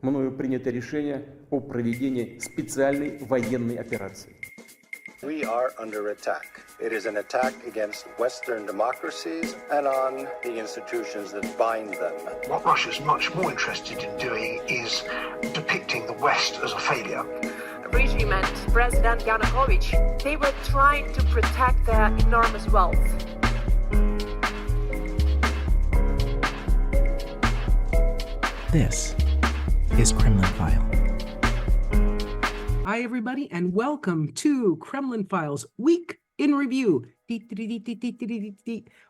мною принято решение о проведении специальной военной операции. We are under attack. It is an attack against Western democracies and on the institutions that bind them. What Russia's much more interested in doing is depicting the West as a failure. The regime and President Yanukovych, they were trying to protect their enormous wealth. This is Kremlin File. Hi, everybody, and welcome to Kremlin Files Week in Review.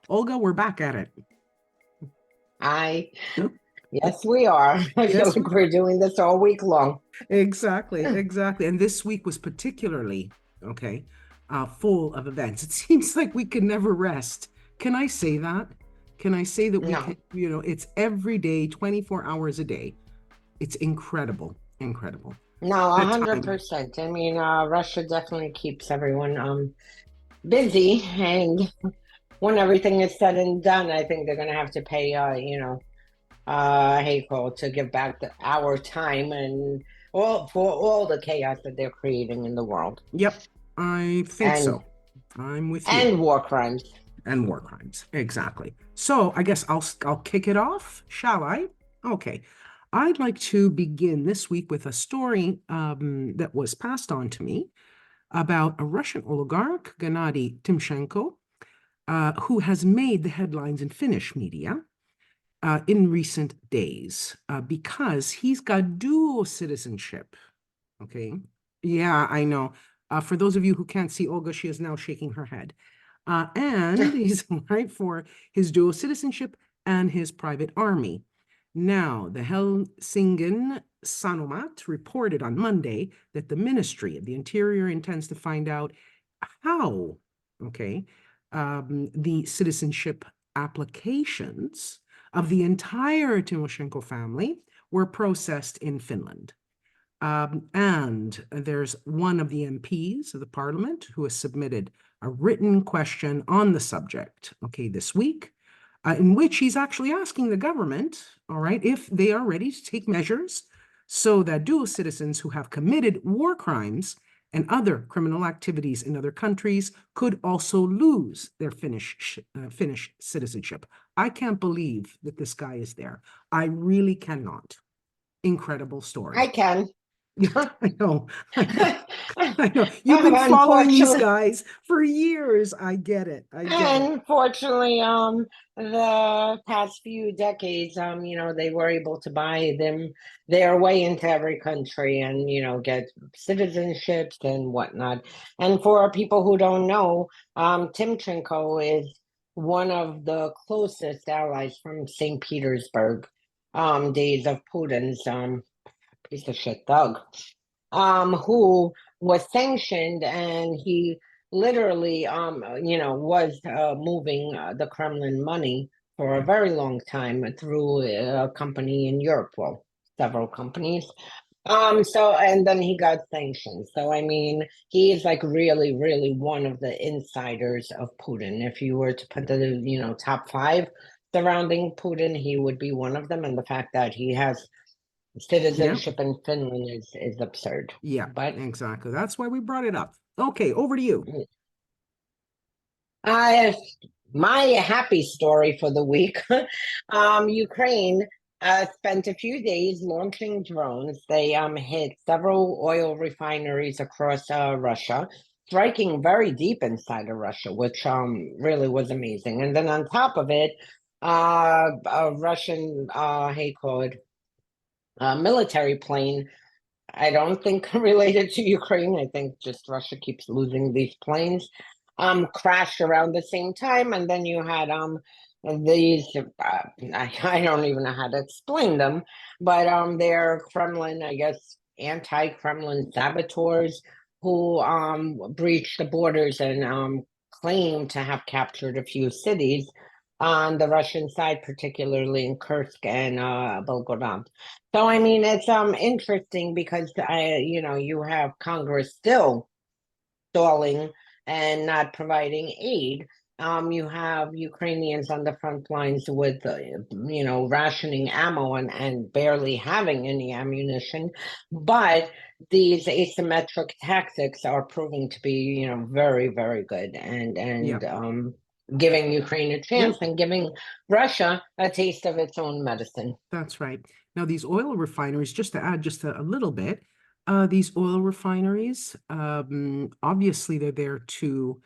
Olga, we're back at it. Hi. Yes, we are. I feel like we're doing this all week long. Exactly. And this week was particularly, full of events. It seems like we can never rest. Can I say that? Can I say that we can, it's every day, 24 hours a day. It's incredible. No, 100%. I mean, Russia definitely keeps everyone busy, and when everything is said and done, I think they're going to have to pay, to give back our time and for all the chaos that they're creating in the world. Yep, I think so. I'm with you. And war crimes. And war crimes, exactly. So I guess I'll kick it off, shall I? Okay. I'd like to begin this week with a story that was passed on to me about a Russian oligarch, Gennady Timchenko, who has made the headlines in Finnish media in recent days because he's got dual citizenship. Okay. Yeah, I know. For those of you who can't see Olga, she is now shaking her head. And he's right for his dual citizenship and his private army. Now, the Helsingin Sanomat reported on Monday that the Ministry of the Interior intends to find out how, the citizenship applications of the entire Timoshenko family were processed in Finland. And there's one of the MPs of the parliament who has submitted a written question on the subject, this week, in which he's actually asking the government, if they are ready to take measures so that dual citizens who have committed war crimes and other criminal activities in other countries could also lose their Finnish citizenship. I can't believe that this guy is there. I really cannot. Incredible story. I can. I know. You've been following these guys for years. I get it. Unfortunately, the past few decades, they were able to buy them their way into every country and, get citizenships and whatnot. And for people who don't know, Timchenko is one of the closest allies from St. Petersburg days of Putin's piece of shit thug, who was sanctioned, and he literally, was moving the Kremlin money for a very long time through a company in Europe, well, several companies. And then he got sanctioned. So, I mean, he is like really, really one of the insiders of Putin. If you were to put the, top 5 surrounding Putin, he would be one of them. And the fact that he has citizenship in Finland is absurd. Yeah, but exactly. That's why we brought it up. Okay, over to you. My happy story for the week. Ukraine spent a few days launching drones. They hit several oil refineries across Russia, striking very deep inside of Russia, which really was amazing. And then on top of it, a Russian military plane, I don't think related to Ukraine, I think just Russia keeps losing these planes, crashed around the same time. And then you had these, I don't even know how to explain them, but they're Kremlin, I guess, anti-Kremlin saboteurs who breached the borders and claim to have captured a few cities on the Russian side, particularly in Kursk and Belgorod. So, I mean, it's interesting because, you have Congress still stalling and not providing aid. You have Ukrainians on the front lines with, rationing ammo and barely having any ammunition. But these asymmetric tactics are proving to be, very, very good Yeah. and giving Ukraine a chance and giving Russia a taste of its own medicine. That's right. Now, these oil refineries, just to add just a little bit, these oil refineries, obviously they're there to,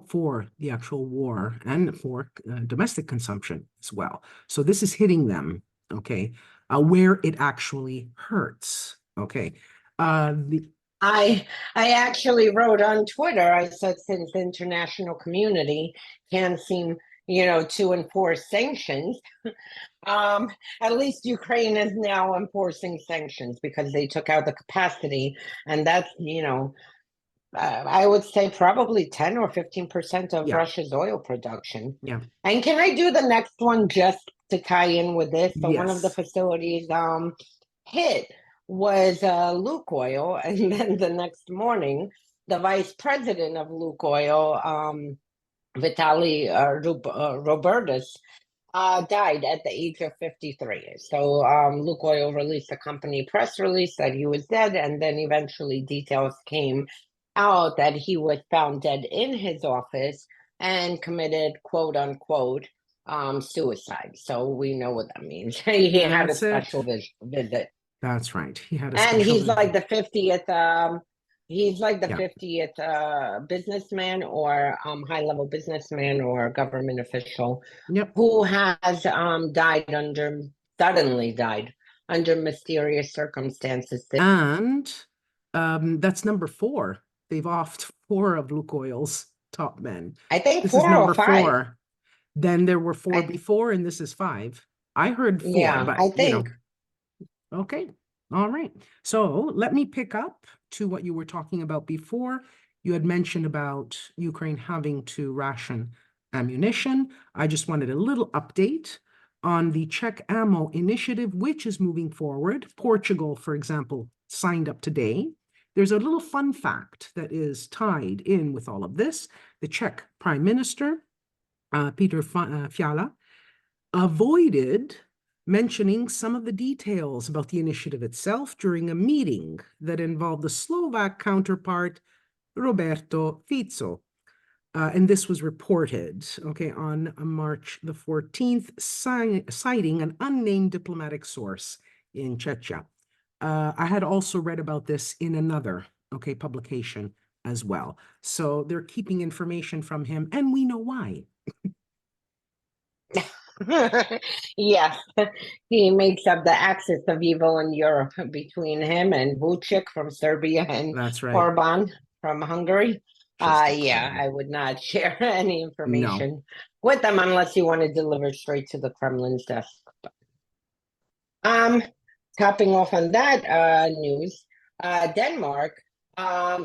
for the actual war and for domestic consumption as well. So this is hitting them, okay, where it actually hurts, okay. I actually wrote on Twitter, I said, since the international community can't seem, to enforce sanctions, at least Ukraine is now enforcing sanctions because they took out the capacity, and that's, I would say probably 10 or 15% of Russia's oil production. Yeah. And can I do the next one just to tie in with this? So one of the Yes. facilities hit was Lukoil, and then the next morning, the vice president of Lukoil, Vitaly Robertus, died at the age of 53. So Lukoil released a company press release that he was dead, and then eventually details came out that he was found dead in his office and committed, quote unquote, suicide. So we know what that means. He had a special visit. That's right. He had a And special he's visit. like the 50th he's like the 50th businessman or high-level businessman or government official who has suddenly died under mysterious circumstances. And that's number 4. They've offed 4 of Lukoil's top men. I think this 4 is number or 5. 4. Then there were 4 before, and this is 5. I heard 4, yeah, but I think. Okay. All right. So let me pick up to what you were talking about before. You had mentioned about Ukraine having to ration ammunition. I just wanted a little update on the Czech ammo initiative, which is moving forward. Portugal, for example, signed up today. There's a little fun fact that is tied in with all of this. The Czech Prime Minister, Peter Fiala, avoided mentioning some of the details about the initiative itself during a meeting that involved the Slovak counterpart, Roberto Fico. And this was reported, on March the 14th, citing an unnamed diplomatic source in Czechia. I had also read about this in another, publication as well. So they're keeping information from him, and we know why. Yes, he makes up the axis of evil in Europe between him and Vucic from Serbia and That's right. Orban from Hungary. I would not share any information with them unless you want to deliver straight to the Kremlin's desk. Topping off on that news, Denmark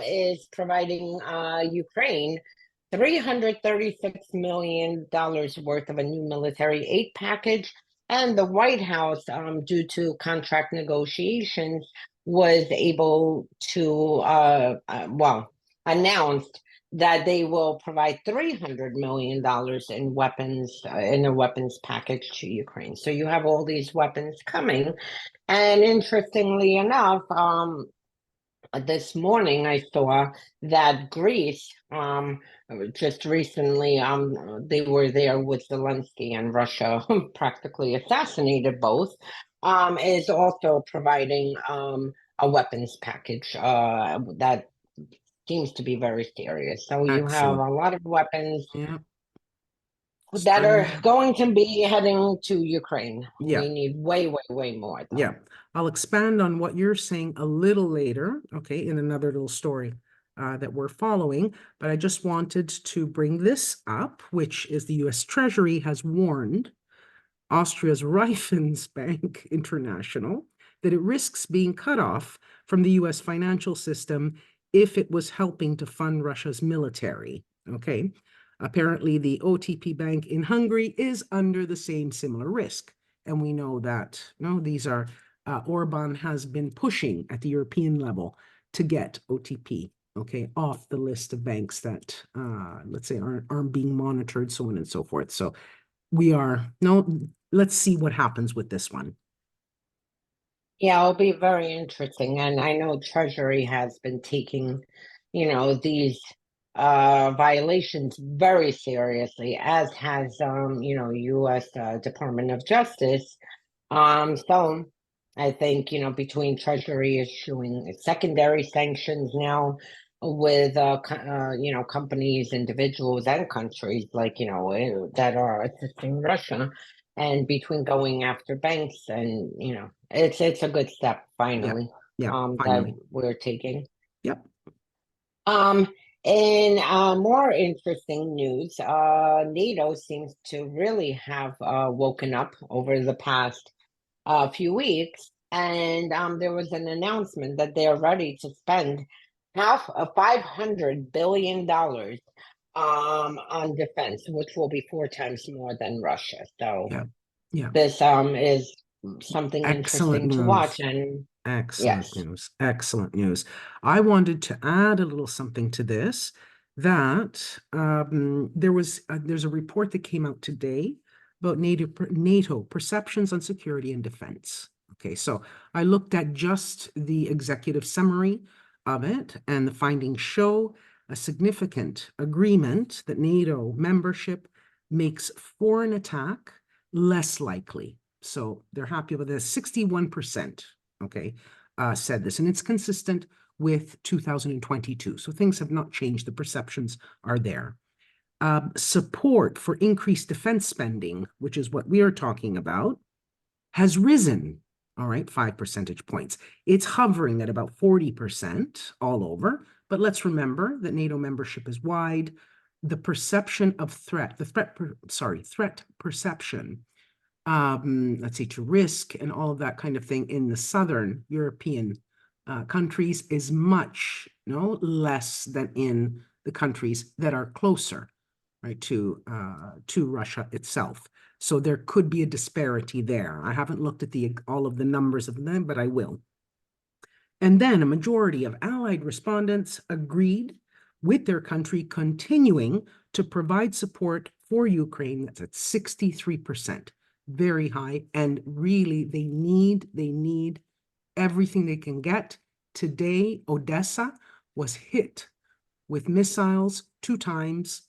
is providing Ukraine $336 million worth of a new military aid package. And the White House, due to contract negotiations, was able to, announced that they will provide $300 million in weapons, in a weapons package to Ukraine. So you have all these weapons coming. And interestingly enough, this morning I saw that Greece, just recently, they were there with Zelensky, and Russia practically assassinated both, is also providing a weapons package that seems to be very serious. So you have a lot of weapons that are going to be heading to Ukraine. We need way, way, way more. Yeah, I'll expand on what you're saying a little later, in another little story that we're following. But I just wanted to bring this up, which is the U.S. Treasury has warned Austria's Raiffeisenbank International that it risks being cut off from the U.S. financial system if it was helping to fund Russia's military. Apparently, the OTP bank in Hungary is under the same similar risk. And we know that these are Orban has been pushing at the European level to get OTP okay, off the list of banks that, let's say, aren't being monitored, so on and so forth. So let's see what happens with this one. Yeah, it'll be very interesting. And I know Treasury has been taking, these violations very seriously, as has US Department of Justice. So I think, between Treasury issuing secondary sanctions now with companies, individuals, and countries like, that are assisting Russia, and between going after banks, and it's a good step Yeah, finally yeah, that finally. we're taking. Yep. Um, in more interesting news, NATO seems to really have woken up over the past few weeks, and there was an announcement that they are ready to spend half of $500 billion on defense, which will be 4 times more than Russia. So Yeah. Yeah. this is something Excellent interesting to watch, news. and Excellent yes. news. Excellent news. I wanted to add a little something to this, that there's a report that came out today about NATO Perceptions on Security and Defense. Okay, so I looked at just the executive summary of it, and the findings show a significant agreement that NATO membership makes foreign attack less likely. So they're happy with this. 61%, okay, said this, and it's consistent with 2022. So things have not changed. The perceptions are there. Support for increased defense spending, which is what we are talking about, has risen, all right, 5 percentage points. It's hovering at about 40% all over, but let's remember that NATO membership is wide. The perception of threat, threat perception, let's say, to risk and all of that kind of thing in the southern European countries is much less than in the countries that are closer, right, to Russia itself. So there could be a disparity there. I haven't looked at all of the numbers of them, but I will. And then a majority of allied respondents agreed with their country continuing to provide support for Ukraine. That's at 63%, very high. And really, they need everything they can get. Today, Odessa was hit with missiles 2 times.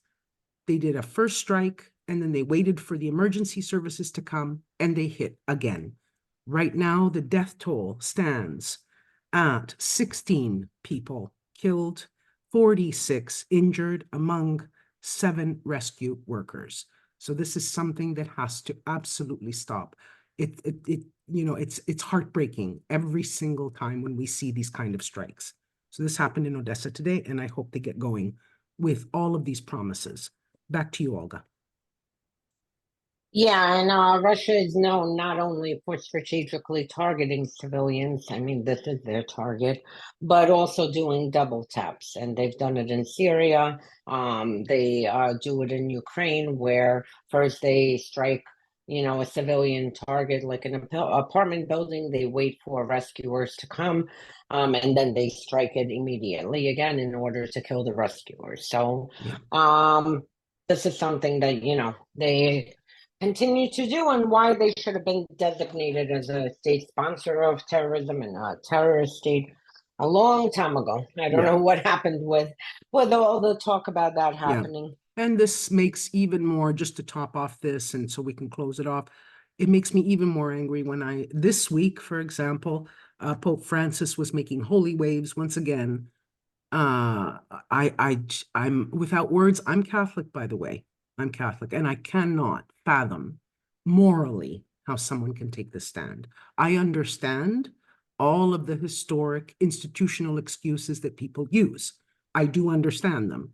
They did a first strike, and then they waited for the emergency services to come, and they hit again. Right now, the death toll stands at 16 people killed, 46 injured, among 7 rescue workers. So this is something that has to absolutely stop. It's heartbreaking every single time when we see these kind of strikes. So this happened in Odessa today, and I hope they get going with all of these promises. Back to you, Olga. Yeah, and Russia is known not only for strategically targeting civilians, I mean, this is their target, but also doing double taps. And they've done it in Syria. They do it in Ukraine, where first they strike, a civilian target like an apartment building. They wait for rescuers to come, and then they strike it immediately again in order to kill the rescuers. So, this is something that, they continue to do, and why they should have been designated as a state sponsor of terrorism and a terrorist state a long time ago. I don't know what happened with all the talk about that happening. And this makes even more, just to top off this, and so we can close it off, it makes me even more angry when this week, for example, Pope Francis was making holy waves once again. I'm without words. I'm Catholic, by the way. I'm Catholic, and I cannot fathom morally how someone can take this stand. I understand all of the historic institutional excuses that people use. I do understand them.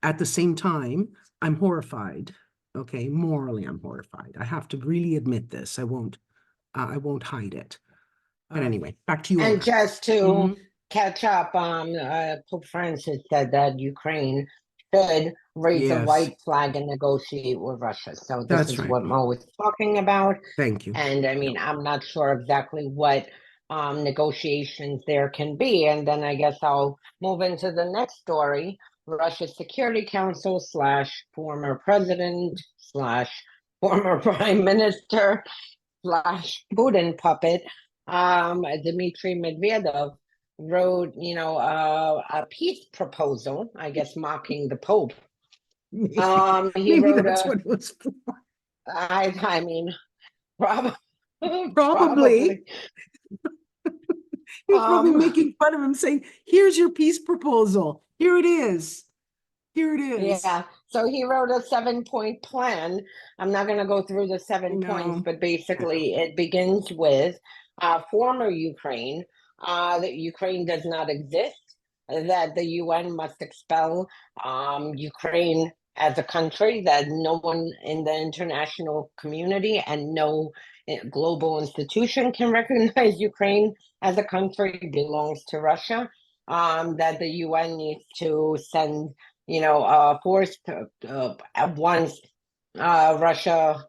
At the same time, I'm horrified. Okay, morally, I'm horrified. I have to really admit this. I won't hide it. But anyway, back to you. And just to catch up, Pope Francis said that Ukraine should raise a white flag and negotiate with Russia. So this is what Mo was talking about. Thank you. And I mean, I'm not sure exactly what negotiations there can be. And then I guess I'll move into the next story. Russia's Security Council / former president / former prime minister / Putin puppet, Dmitry Medvedev wrote, a peace proposal, I guess mocking the Pope. He Maybe wrote that's what it was for. I mean, probably. Probably. He was probably Um, making fun of him, saying, "Here's your peace proposal. Here it is. Here it is." Yeah, so he wrote a 7-point plan. I'm not going to go through the 7 points, No. but basically it begins with former Ukraine, that Ukraine does not exist, that the UN must expel Ukraine as a country, that no one in the international community and no global institution can recognize Ukraine as a country, belongs to Russia, that the UN needs to send forced once Russia,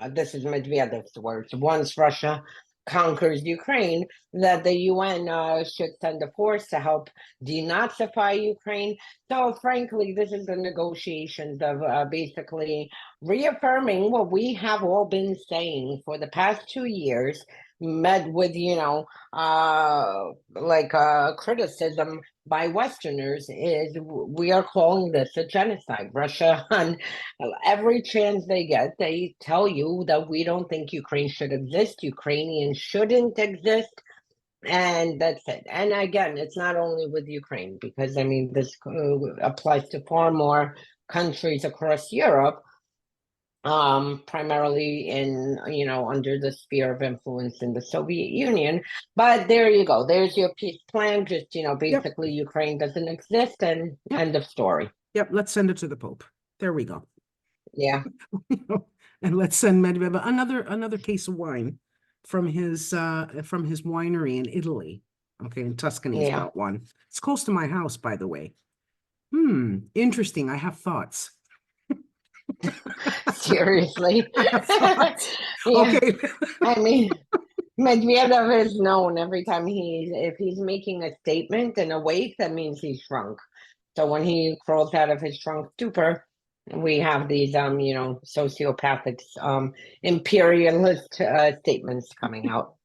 this is Medvedev's words, once Russia conquers Ukraine, that the UN should send a force to help denazify Ukraine. So frankly, this is the negotiations of basically reaffirming what we have all been saying for the past 2 years, met with, criticism by Westerners, is we are calling this a genocide. Russia, on every chance they get, they tell you that we don't think Ukraine should exist, Ukrainians shouldn't exist, and that's it. And again, it's not only with Ukraine, because I mean, this applies to far more countries across Europe, primarily in, under the sphere of influence in the Soviet Union. But there you go. There's your peace plan. Just, basically Ukraine doesn't exist, and end of story. Yep, let's send it to the Pope. There we go. Yeah. And let's send Medvedev another case of wine from his winery in Italy. Okay, in Tuscany, he's got one. It's close to my house, by the way. Interesting. I have thoughts. Seriously. Okay. I mean, Medvedev is known every time if he's making a statement and awake, that means he's drunk. So when he crawls out of his drunk stupor, we have these sociopathic imperialist statements coming out.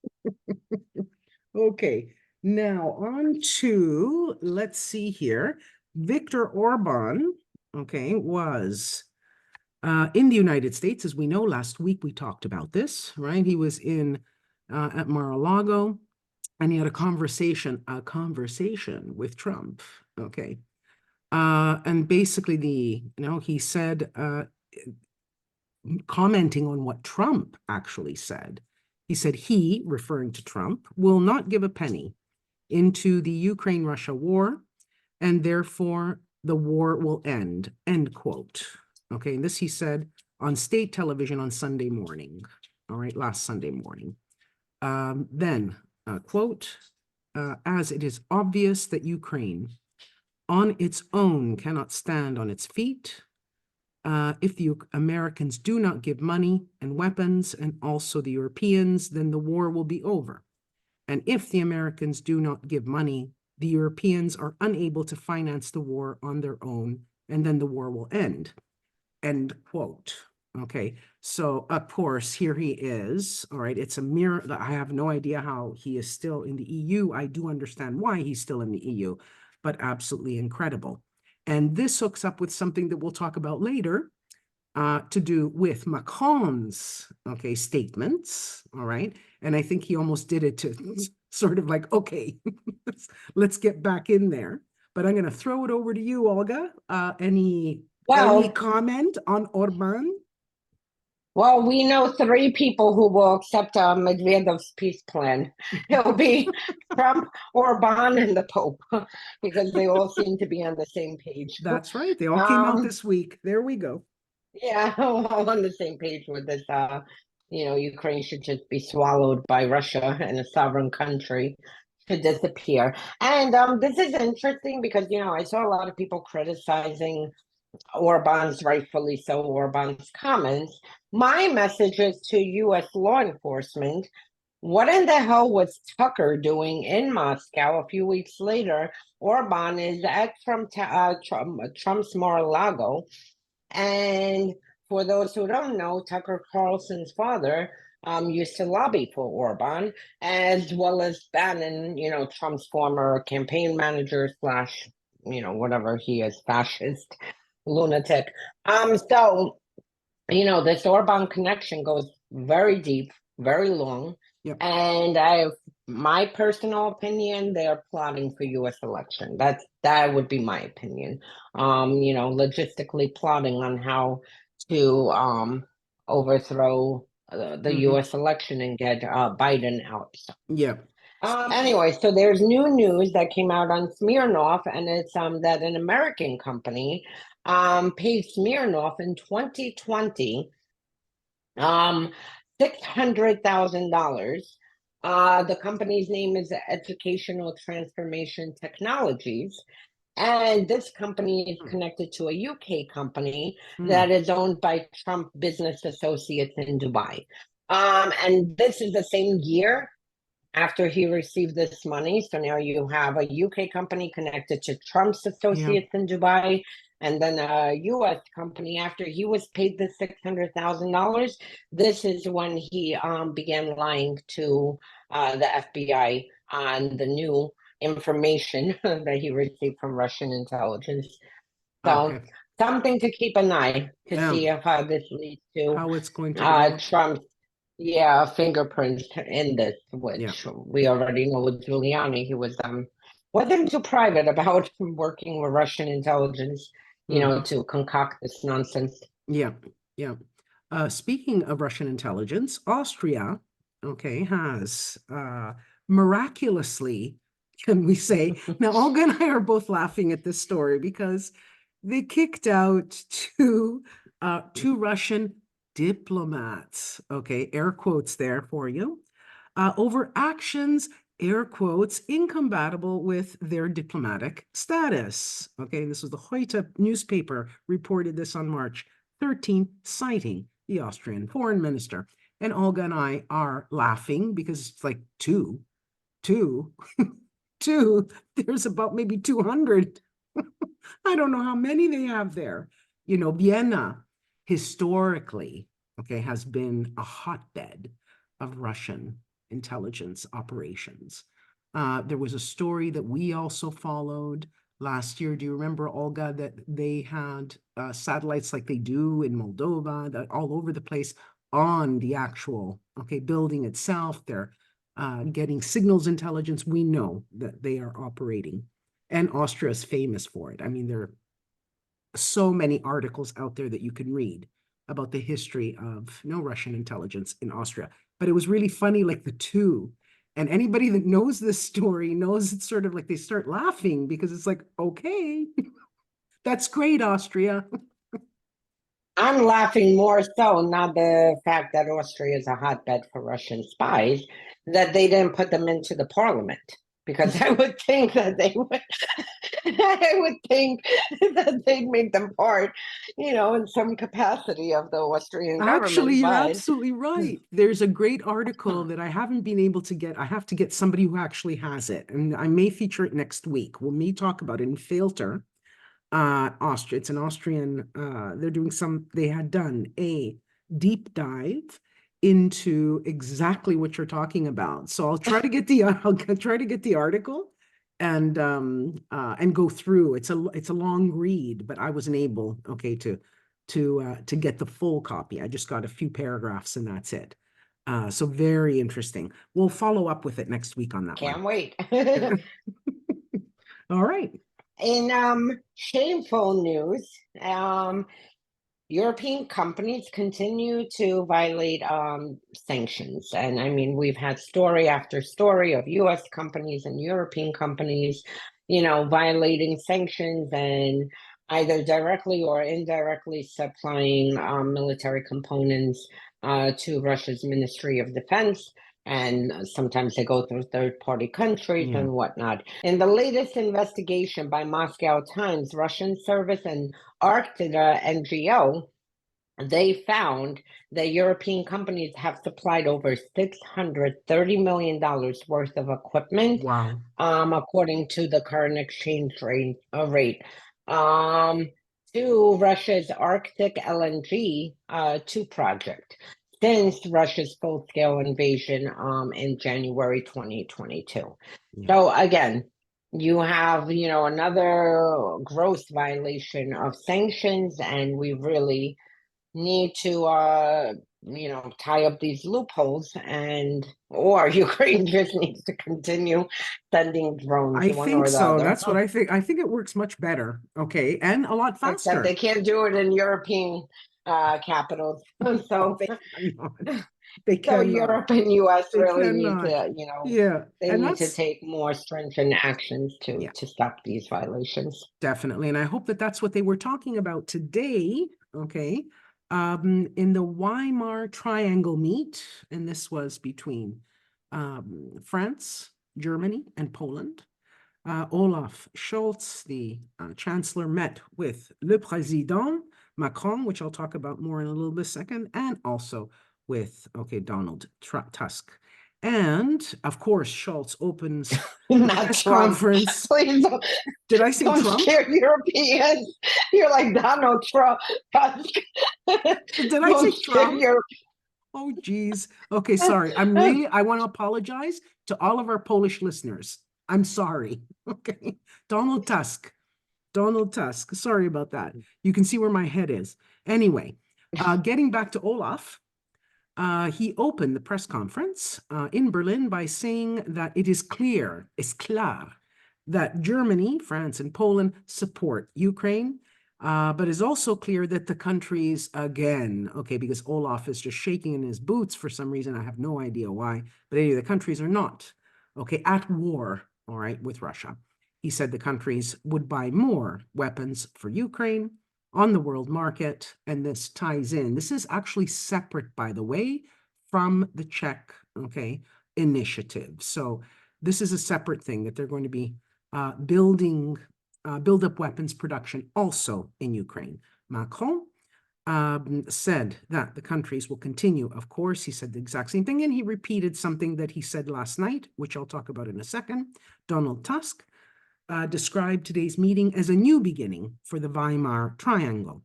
Okay, now on to, let's see here, Viktor Orban, okay, was in the United States. As we know, last week we talked about this, right? He was at Mar-a-Lago, and he had a conversation with Trump, okay? And basically he said, commenting on what Trump actually said, he said he, referring to Trump, will not give a penny into the Ukraine-Russia war, and therefore the war will end, end quote. Okay, and this he said on state television on Sunday morning, all right, last Sunday morning. Then, quote, as it is obvious that Ukraine on its own cannot stand on its feet, if the Americans do not give money and weapons, and also the Europeans, then the war will be over. And if the Americans do not give money, the Europeans are unable to finance the war on their own, and then the war will end. End quote. Okay, so of course, here he is. All right, it's a mirror. I have no idea how he is still in the EU. I do understand why he's still in the EU, but absolutely incredible. And this hooks up with something that we'll talk about later, to do with Macron's, okay, statements, all right? And I think he almost did it to sort of like, okay, let's get back in there. But I'm going to throw it over to you, Olga. Any comment on Orban? Well, we know 3 people who will accept Medvedev's peace plan. It'll be Trump, Orban, and the Pope, because they all seem to be on the same page. That's right. They all came out this week. There we go. Yeah, all on the same page with this. Ukraine should just be swallowed by Russia, and a sovereign country should disappear. And this is interesting because, I saw a lot of people criticizing Orban's, rightfully so, Orban's comments. My message is to U.S. law enforcement: what in the hell was Tucker doing in Moscow? A few weeks later, Orban is at Trump's Mar-a-Lago. And for those who don't know, Tucker Carlson's father used to lobby for Orban, as well as Bannon, Trump's former campaign manager slash, whatever he is, fascist lunatic. So, this Orban connection goes very deep, very long. Yep. And my personal opinion, they're plotting for U.S. election. That would be my opinion. Logistically plotting on how to overthrow the U.S. election and get Biden out. Yeah. Anyway, so there's new news that came out on Smirnov, and it's that an American company paid Smirnov in 2020 $600,000. The company's name is Educational Transformation Technologies. And this company is connected to a UK company that is owned by Trump business associates in Dubai. And this is the same year after he received this money. So now you have a UK company connected to Trump's associates in Dubai, and then a US company after he was paid the $600,000. This is when he began lying to the FBI on the new information that he received from Russian intelligence. So something to keep an eye to see how this leads to how it's going to Trump's fingerprints in this, which we already know with Giuliani. He was wasn't too private about working with Russian intelligence, to concoct this nonsense. Speaking of Russian intelligence, Austria, has miraculously, can we say, now Olga and I are both laughing at this story because they kicked out two Russian diplomats, air quotes there for you, over actions, air quotes, incompatible with their diplomatic status. This was the Heute newspaper reported this on March 13th, citing the Austrian foreign minister. And Olga and I are laughing because it's like two, there's about maybe 200. I don't know how many they have there. Vienna historically, has been a hotbed of Russian intelligence operations. There was a story that we also followed last year. Do you remember, Olga, that they had satellites like they do in Moldova, that all over the place on the actual building itself? They're getting signals intelligence. We know that they are operating, and Austria is famous for it. I mean, there are so many articles out there that you can read about the history of Russian intelligence in Austria. But it was really funny, like the two. And anybody that knows this story knows it's sort of like they start laughing because it's like, okay, that's great, Austria. I'm laughing more so, not the fact that Austria is a hotbed for Russian spies, that they didn't put them into the parliament. Because I would think that they would, they'd make them part, in some capacity of the Austrian government. Actually, you're absolutely right. There's a great article that I haven't been able to get. I have to get somebody who actually has it, and I may feature it next week. We'll talk about it in Filter, Austria. It's an Austrian. They had done a deep dive into exactly what you're talking about. So I'll try to get the article and go through. It's a long read, but I wasn't able to get the full copy. I just got a few paragraphs and that's it. So very interesting. We'll follow up with it next week on that one. Can't wait. All right. In shameful news, European companies continue to violate sanctions. And I mean, we've had story after story of US companies and European companies, violating sanctions and either directly or indirectly supplying military components to Russia's Ministry of Defense. And sometimes they go through third-party countries and whatnot. In the latest investigation by Moscow Times, Russian service and Arctica NGO they found that European companies have supplied over $630 million worth of equipment, Wow. according to the current exchange rate, to Russia's Arctic LNG 2 project since Russia's full-scale invasion in January 2022. Yeah. So again, you have, another gross violation of sanctions, and we really need to tie up these loopholes, or Ukraine just needs to continue sending drones, I one think or the so. other. That's what I think. I think it works much better. Okay. And a lot Except faster. they can't do it in European capitals. So They cannot. They so cannot. Europe and US They really need cannot. to, Yeah. they And need to that's take more stringent actions yeah, to stop these violations. definitely. And I hope that that's what they were talking about today. Okay. In the Weimar Triangle meet, and this was between France, Germany, and Poland. Olaf Scholz, the chancellor, met with Le Président Macron, which I'll talk about more in a little bit second, and also with, Donald Tusk. And of course, Scholz opens the Not press Trump. conference. Please don't, Did I say don't Trump? scare Europeans. You're like Donald Trump. Did I say Trump? Europe. Oh, geez. Okay, sorry. I want to apologize to all of our Polish listeners. I'm sorry. Okay. Donald Tusk. Sorry about that. You can see where my head is. Anyway, getting back to Olaf, he opened the press conference in Berlin by saying that it is clear, that Germany, France, and Poland support Ukraine, but it's also clear that the countries, again, because Olaf is just shaking in his boots for some reason, I have no idea why, but anyway, the countries are not, at war, all right, with Russia. He said the countries would buy more weapons for Ukraine on the world market, and this ties in. This is actually separate, by the way, from the Czech, initiative. So this is a separate thing that they're going to be build up weapons production also in Ukraine. Macron said that the countries will continue. Of course, he said the exact same thing, and he repeated something that he said last night, which I'll talk about in a second. Donald Tusk described today's meeting as a new beginning for the Weimar Triangle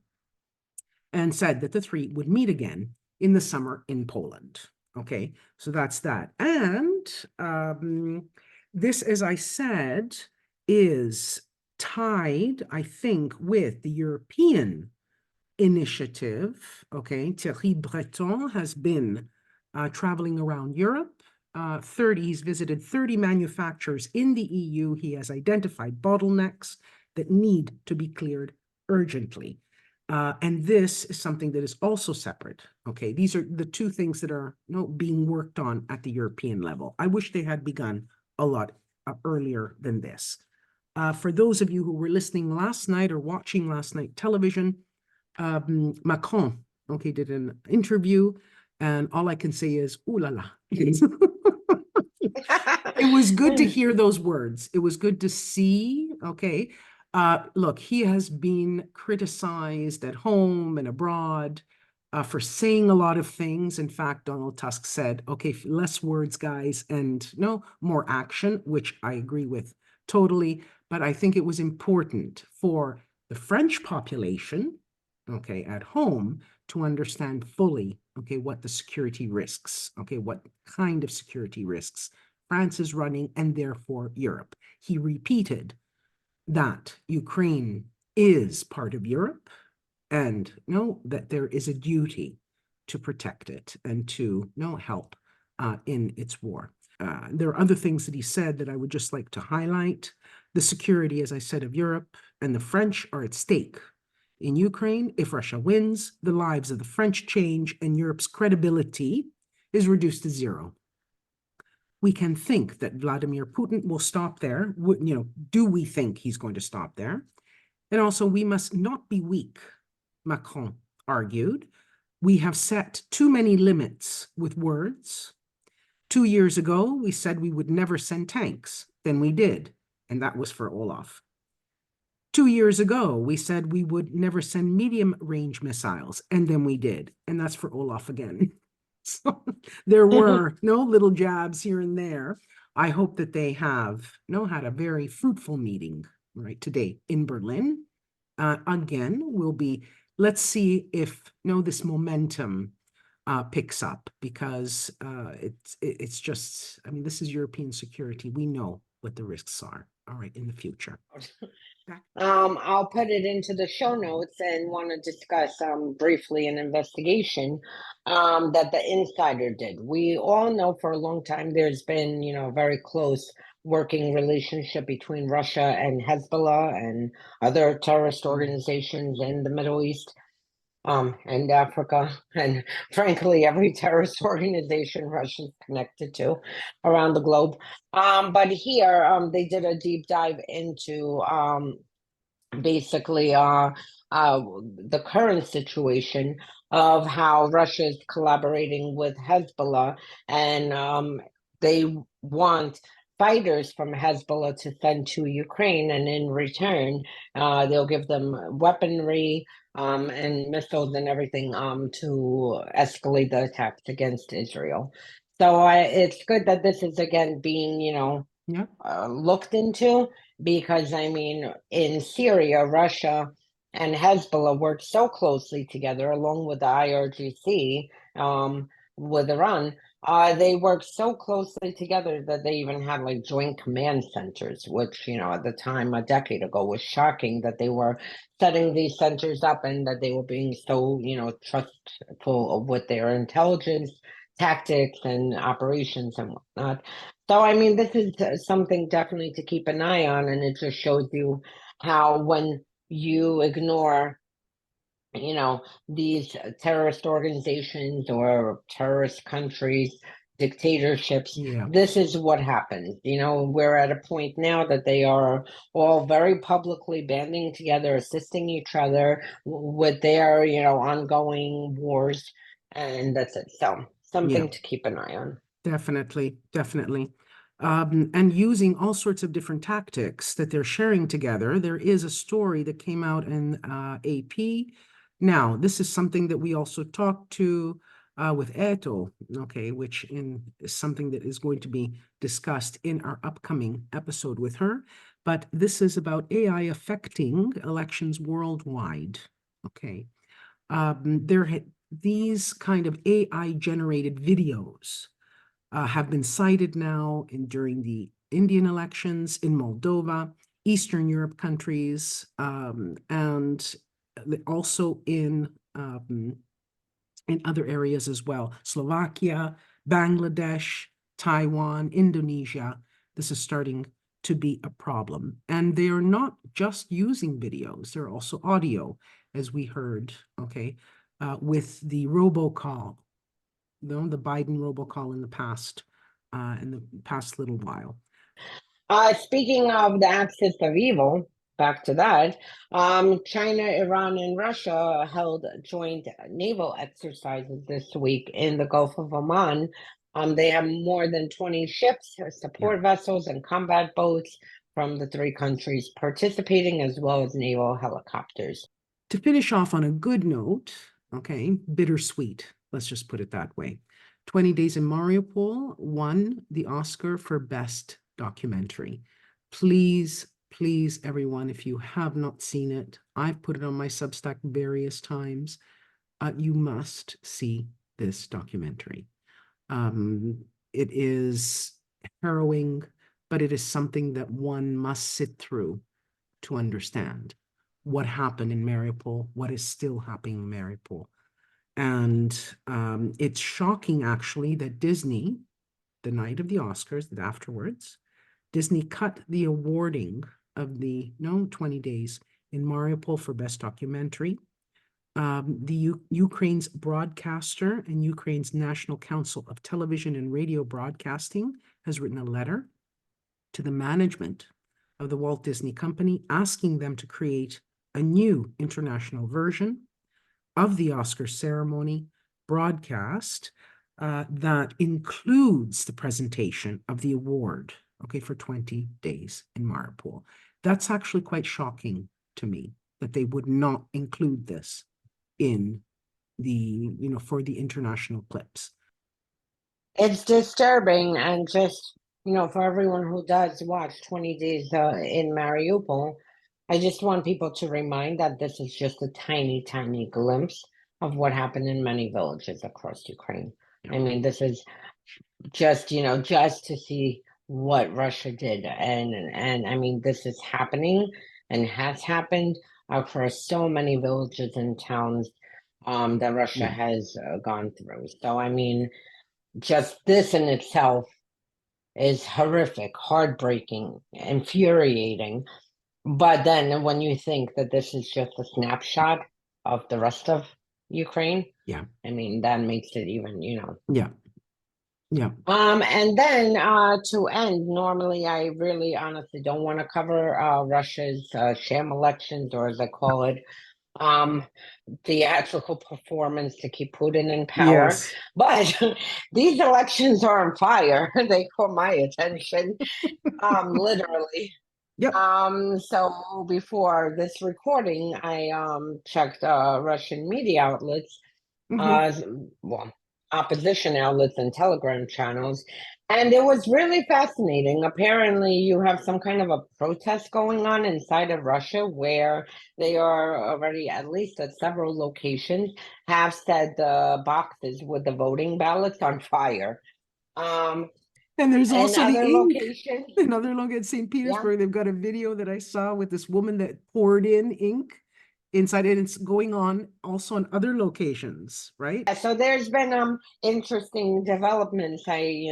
and said that the three would meet again in the summer in Poland. Okay, so that's that. And this, as I said, is tied, I think, with the European initiative. Thierry Breton has been traveling around Europe. He's visited 30 manufacturers in the EU. He has identified bottlenecks that need to be cleared urgently. And this is something that is also separate. These are the two things that are being worked on at the European level. I wish they had begun a lot earlier than this. For those of you who were listening last night or watching last night television, Macron, did an interview, and all I can say is, ooh la la. It was good to hear those words. It was good to see, look, he has been criticized at home and abroad for saying a lot of things. In fact, Donald Tusk said, less words, guys, and more action, which I agree with totally. But I think it was important for the French population, at home, to understand fully, what the security risks, what kind of security risks France is running, and therefore Europe. He repeated that Ukraine is part of Europe, and that there is a duty to protect it and to help in its war. There are other things that he said that I would just like to highlight. The security, as I said, of Europe and the French are at stake. In Ukraine, if Russia wins, the lives of the French change and Europe's credibility is reduced to zero. We can think that Vladimir Putin will stop there. Do we think he's going to stop there? And also, we must not be weak, Macron argued. We have set too many limits with words. 2 years ago, we said we would never send tanks. Then we did, and that was for Olaf. 2 years ago, we said we would never send medium-range missiles, and then we did, and that's for Olaf again. So there were no little jabs here and there. I hope that they have had a very fruitful meeting right today in Berlin. Again, let's see if this momentum picks up, because it's just, I mean, this is European security. We know what the risks are, all right, in the future. I'll put it into the show notes and want to discuss briefly an investigation that the Insider did. We all know for a long time there's been, a very close working relationship between Russia and Hezbollah and other terrorist organizations in the Middle East and Africa, and frankly, every terrorist organization Russia's connected to around the globe. But here, they did a deep dive into basically the current situation of how Russia is collaborating with Hezbollah, and they want fighters from Hezbollah to send to Ukraine, and in return, they'll give them weaponry and missiles and everything to escalate the attacks against Israel. So it's good that this is again being, looked into, because I mean, in Syria, Russia and Hezbollah work so closely together, along with the IRGC, with Iran. They work so closely together that they even have like joint command centers, which, at the time, a decade ago, was shocking that they were setting these centers up and that they were being so, trustful with their intelligence tactics and operations and whatnot. So, I mean, this is something definitely to keep an eye on, and it just shows you how when you ignore these terrorist organizations or terrorist countries, dictatorships, this is what happens. We're at a point now that they are all very publicly banding together, assisting each other with their, ongoing wars, and that's it. So something to keep an eye on. Definitely. And using all sorts of different tactics that they're sharing together. There is a story that came out in AP. Now, this is something that we also talked to with Eto, okay, which is something that is going to be discussed in our upcoming episode with her. But this is about AI affecting elections worldwide, okay. These kind of AI-generated videos have been cited now during the Indian elections, in Moldova, Eastern Europe countries, and also in other areas as well. Slovakia, Bangladesh, Taiwan, Indonesia. This is starting to be a problem. And they are not just using videos, they're also audio, as we heard, okay, with the robocall. The Biden robocall in the past little while. Speaking of the axis of evil, back to that, China, Iran, and Russia held joint naval exercises this week in the Gulf of Oman. They have more than 20 ships, support vessels, and combat boats from the three countries participating, as well as naval helicopters. To finish off on a good note, okay, bittersweet, let's just put it that way. 20 Days in Mariupol won the Oscar for Best Documentary. Please, everyone, if you have not seen it, I've put it on my Substack various times. You must see this documentary. It is harrowing, but it is something that one must sit through to understand what happened in Mariupol, what is still happening in Mariupol. And it's shocking, actually, that Disney, the night of the Oscars, that afterwards, Disney cut the awarding of the 20 Days in Mariupol for Best Documentary. Ukraine's broadcaster and Ukraine's National Council of Television and Radio Broadcasting has written a letter to the management of the Walt Disney Company, asking them to create a new international version of the Oscar ceremony broadcast that includes the presentation of the award, okay, for 20 Days in Mariupol. That's actually quite shocking to me that they would not include this in the, for the international clips. It's disturbing, and just, for everyone who does watch 20 Days in Mariupol, I just want people to remind that this is just a tiny, tiny glimpse of what happened in many villages across Ukraine. Yeah. I mean, this is just, just to see what Russia did. And I mean, this is happening and has happened across so many villages and towns that Russia has gone through. So, I mean, just this in itself is horrific, heartbreaking, infuriating. But then when you think that this is just a snapshot of the rest of Ukraine, I mean, that makes it even, Yeah. And then to end, normally I really honestly don't want to cover Russia's sham elections, or as I call it, theatrical performance to keep Putin in power. Yes. But these elections are on fire. They caught my attention, literally. Yep. So before this recording, I checked Russian media outlets, well, opposition outlets and Telegram channels, and it was really fascinating. Apparently, you have some kind of a protest going on inside of Russia where they are already, at least at several locations, have set the boxes with the voting ballots on fire. And there's also the ink. Locations. Another look at St. Petersburg. They've got a video that I saw with this woman that poured in ink inside it. It's going on also in other locations, right? Yeah, so there's been interesting developments. I,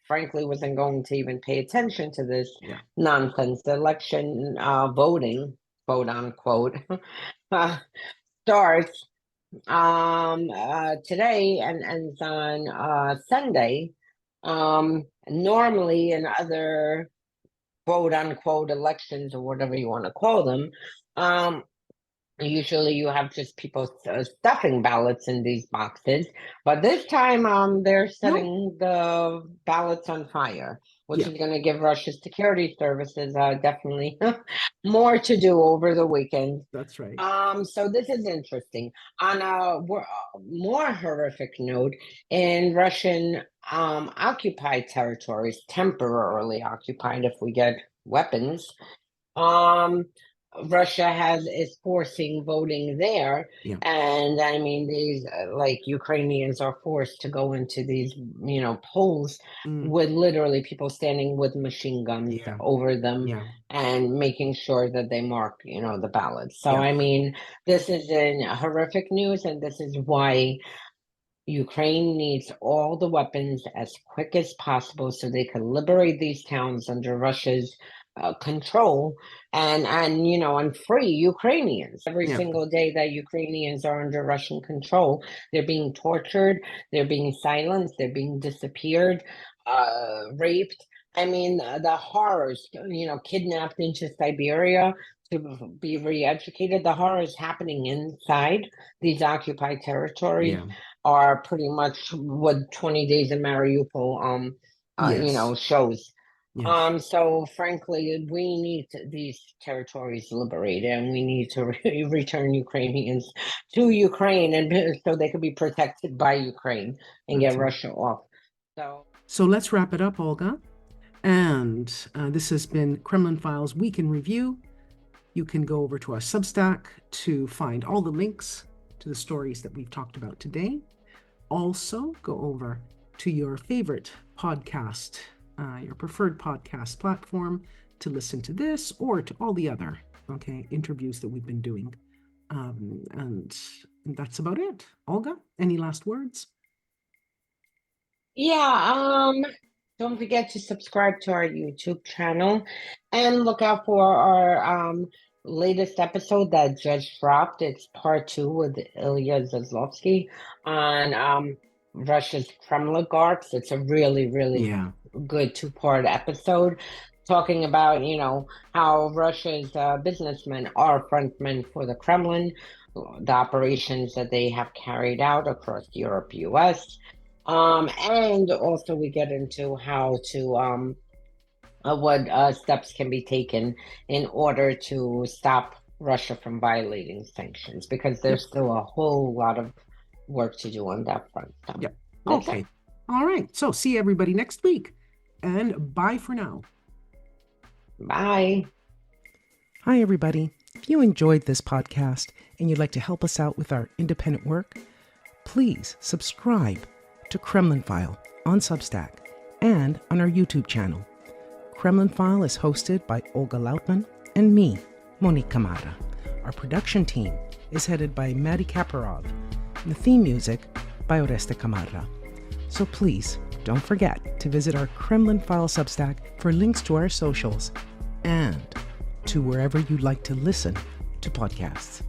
frankly wasn't going to even pay attention to this nonsense. The election voting, quote unquote, starts today and ends on Sunday. Normally in other quote unquote elections, or whatever you want to call them, usually you have just people stuffing ballots in these boxes, but this time they're setting the ballots on fire, which is going to give Russia's security services definitely more to do over the weekend. That's right. So this is interesting. On a more horrific note, in Russian occupied territories, temporarily occupied if we get weapons, Russia is forcing voting there, and I mean these like Ukrainians are forced to go into these polls with literally people standing with machine guns over them and making sure that they mark the ballots. So I mean, this is in horrific news, and this is why Ukraine needs all the weapons as quick as possible so they can liberate these towns under Russia's control and free Ukrainians. Every single day that Ukrainians are under Russian control, they're being tortured, they're being silenced, they're being disappeared, raped. I mean, the horrors, kidnapped into Siberia to be re-educated. The horrors happening inside these occupied territories are pretty much what 20 Days in Mariupol, shows. So frankly, we need these territories liberated, and we need to return Ukrainians to Ukraine, and so they could be protected by Ukraine and get Russia off. So let's wrap it up, Olga. And this has been Kremlin Files Week in Review. You can go over to our Substack to find all the links to the stories that we've talked about today. Also, go over to your favorite podcast, your preferred podcast platform to listen to this or to all the other interviews that we've been doing. And that's about it. Olga, any last words? Don't forget to subscribe to our YouTube channel and look out for our latest episode that just dropped. It's part 2 with Ilya Zaslovsky on Russia's Kremlin guards. It's a really, really good 2-part episode talking about, how Russia's businessmen are frontmen for the Kremlin, the operations that they have carried out across Europe, US. And also we get into how to what steps can be taken in order to stop Russia from violating sanctions, because there's still a whole lot of work to do on that front. So Yep. that's Okay. it. All right. So see everybody next week. And bye for now. Bye. Hi, everybody. If you enjoyed this podcast and you'd like to help us out with our independent work, please subscribe to Kremlin File on Substack and on our YouTube channel. Kremlin File is hosted by Olga Lautman and me, Monique Kamara. Our production team is headed by Maddie Kaparov, and the theme music by Oreste Kamara. So please don't forget to visit our Kremlin File Substack for links to our socials and to wherever you'd like to listen to podcasts.